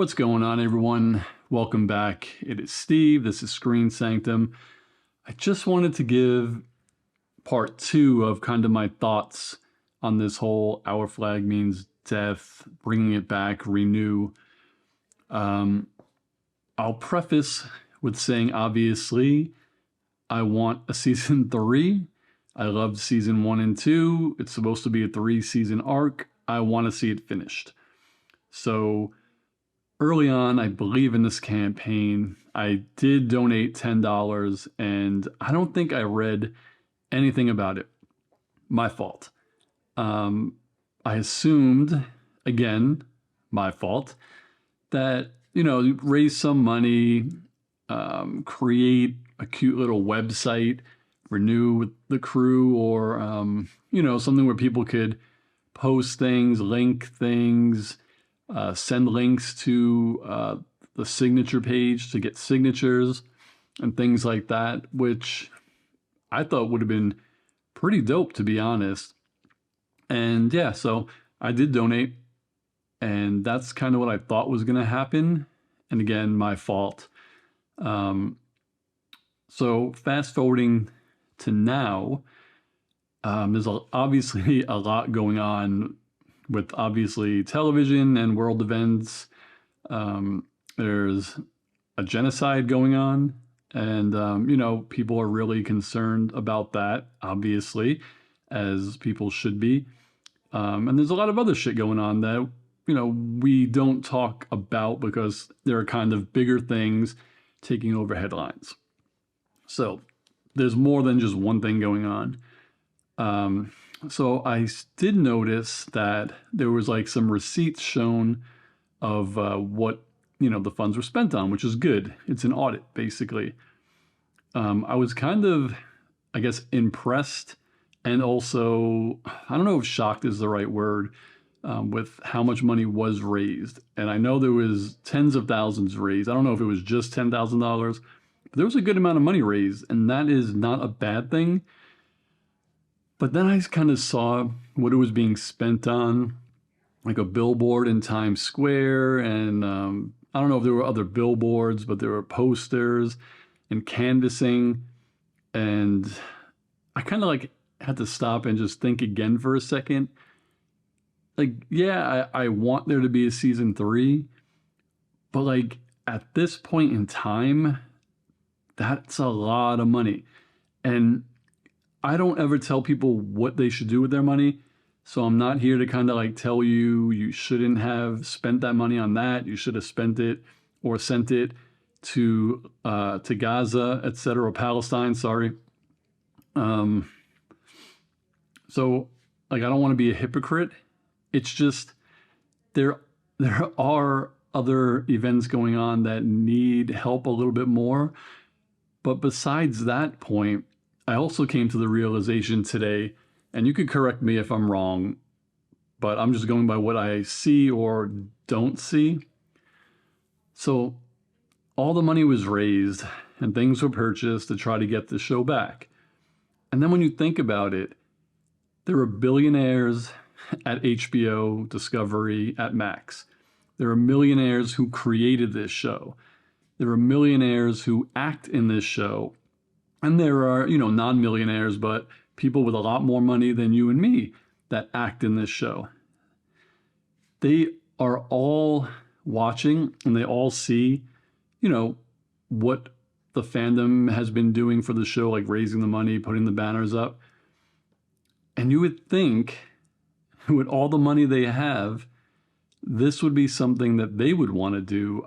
What's going on, everyone? Welcome back. It is Steve. This is Sanctum. I just wanted to give part two of kind of my thoughts on this whole Our Flag Means Death, bringing it back, renew. I'll preface with saying, obviously, I want a season 3. I loved season 1 and 2. It's supposed to be a 3-season arc. I want to see it finished. So early on, I believe in this campaign, I did donate $10, and I don't think I read anything about it. My fault. I assumed, again, my fault, that, raise some money, create a cute little website, renew with the crew, or, something where people could post things, link things, send links to the signature page to get signatures and things like that, which I thought would have been pretty dope, to be honest. And yeah, so I did donate, and that's kind of what I thought was going to happen. And again, my fault. So fast forwarding to now, there's obviously a lot going on with obviously television and world events. There's a genocide going on, and people are really concerned about that, obviously, as people should be. And there's a lot of other shit going on that we don't talk about because there are kind of bigger things taking over headlines. So there's more than just one thing going on. So I did notice that there was like some receipts shown of what the funds were spent on, which is good. It's an audit, basically. I was kind of, I guess, impressed, and also, I don't know if shocked is the right word, with how much money was raised. And I know there was tens of thousands raised. I don't know if it was just $10,000, but there was a good amount of money raised, and that is not a bad thing. But then I kind of saw what it was being spent on, like a billboard in Times Square, and I don't know if there were other billboards, but there were posters and canvassing, and I kind of like had to stop and just think again for a second. Like, yeah, I want there to be a season 3, but like at this point in time, that's a lot of money. And I don't ever tell people what they should do with their money. So I'm not here to kind of like tell you shouldn't have spent that money on that. You should have spent it or sent it to Gaza, etc., Palestine, sorry. So like, I don't want to be a hypocrite. It's just there are other events going on that need help a little bit more. But besides that point, I also came to the realization today, and you could correct me if I'm wrong, but I'm just going by what I see or don't see. So all the money was raised and things were purchased to try to get the show back. And then when you think about it, there are billionaires at HBO, Discovery, at Max. There are millionaires who created this show. There are millionaires who act in this show. And there are, non-millionaires, but people with a lot more money than you and me that act in this show. They are all watching, and they all see, what the fandom has been doing for the show, like raising the money, putting the banners up. And you would think, with all the money they have, this would be something that they would want to do.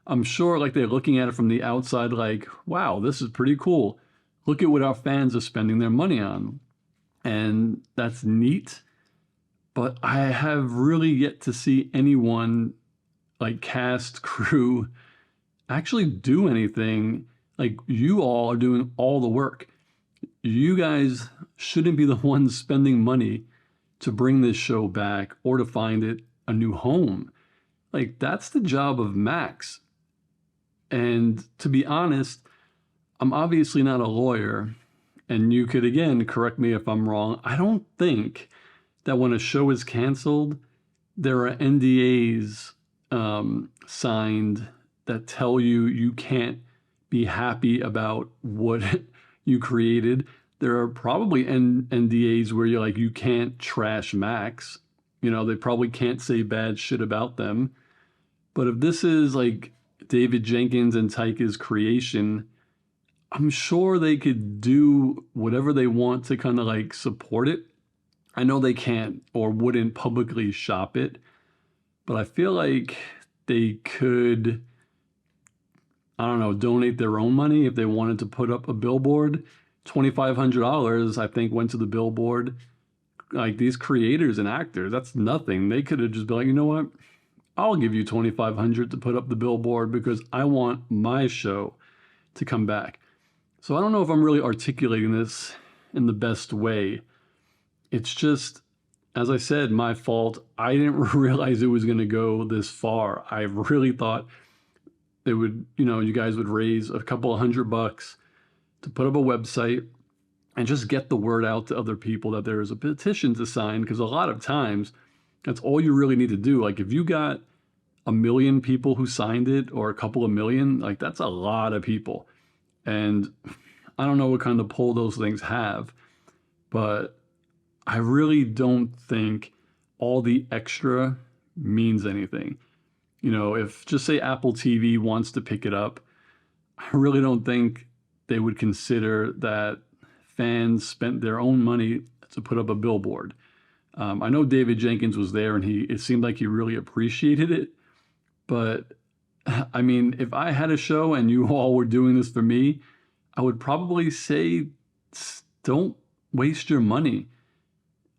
I'm sure like they're looking at it from the outside like, wow, this is pretty cool. Look at what our fans are spending their money on. And that's neat. But I have really yet to see anyone, like cast, crew, actually do anything. Like, you all are doing all the work. You guys shouldn't be the ones spending money to bring this show back or to find it a new home. Like, that's the job of Max. And to be honest, I'm obviously not a lawyer, and you could, again, correct me if I'm wrong. I don't think that when a show is canceled, there are NDAs signed that tell you can't be happy about what you created. There are probably NDAs where you're like, you can't trash Max. You know, they probably can't say bad shit about them. But if this is like David Jenkins and Taika's creation, I'm sure they could do whatever they want to kind of like support it. I know they can't or wouldn't publicly shop it, but I feel like they could, I don't know, donate their own money if they wanted to put up a billboard. $2,500, I think, went to the billboard. Like, these creators and actors, that's nothing. They could have just been like, you know what? I'll give you $2,500 to put up the billboard because I want my show to come back. So I don't know if I'm really articulating this in the best way. It's just, as I said, my fault. I didn't realize it was going to go this far. I really thought it would, you guys would raise a couple of $100 to put up a website and just get the word out to other people that there is a petition to sign, because a lot of times that's all you really need to do. Like, if you got 1 million people who signed it or a couple of million, like, that's a lot of people. And I don't know what kind of pull those things have, but I really don't think all the extra means anything. If just say Apple TV wants to pick it up, I really don't think they would consider that fans spent their own money to put up a billboard. I know David Jenkins was there and it seemed like he really appreciated it. But I mean, if I had a show and you all were doing this for me, I would probably say, don't waste your money.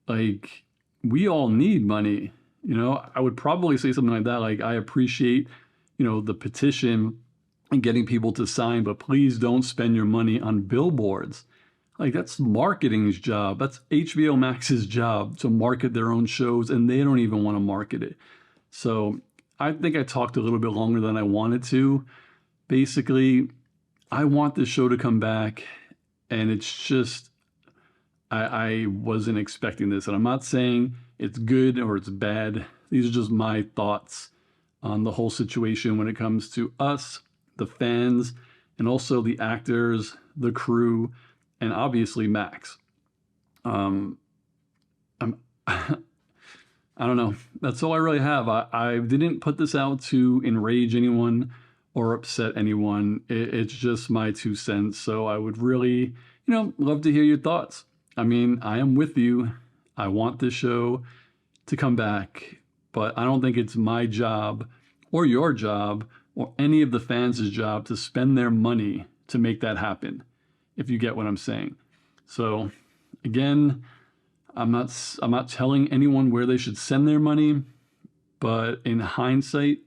Like, we all need money. I would probably say something like that. Like, I appreciate, the petition and getting people to sign, but please don't spend your money on billboards. Like, that's marketing's job. That's HBO Max's job to market their own shows, and they don't even want to market it. So I think I talked a little bit longer than I wanted to. Basically, I want this show to come back, and it's just, I wasn't expecting this. And I'm not saying it's good or it's bad. These are just my thoughts on the whole situation when it comes to us, the fans, and also the actors, the crew, and obviously Max. I don't know. That's all I really have. I didn't put this out to enrage anyone or upset anyone. It's just my 2 cents. So I would really, love to hear your thoughts. I mean, I am with you. I want this show to come back, but I don't think it's my job or your job or any of the fans' job to spend their money to make that happen, if you get what I'm saying. So again, I'm not telling anyone where they should send their money, but in hindsight,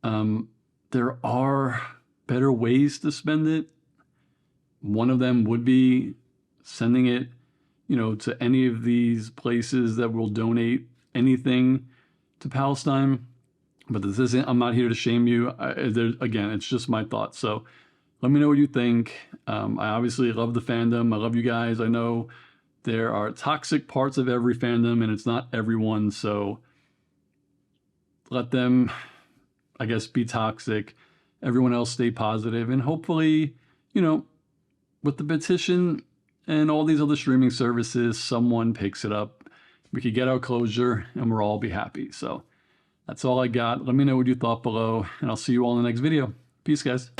there are better ways to spend it. One of them would be sending it, to any of these places that will donate anything to Palestine. But this isn't, I'm not here to shame you. Again, it's just my thoughts. So let me know what you think. I obviously love the fandom. I love you guys. I know there are toxic parts of every fandom, and it's not everyone. So let them, I guess, be toxic. Everyone else stay positive. And hopefully, with the petition and all these other streaming services, someone picks it up. We could get our closure and we'll all be happy. So that's all I got. Let me know what you thought below, and I'll see you all in the next video. Peace, guys.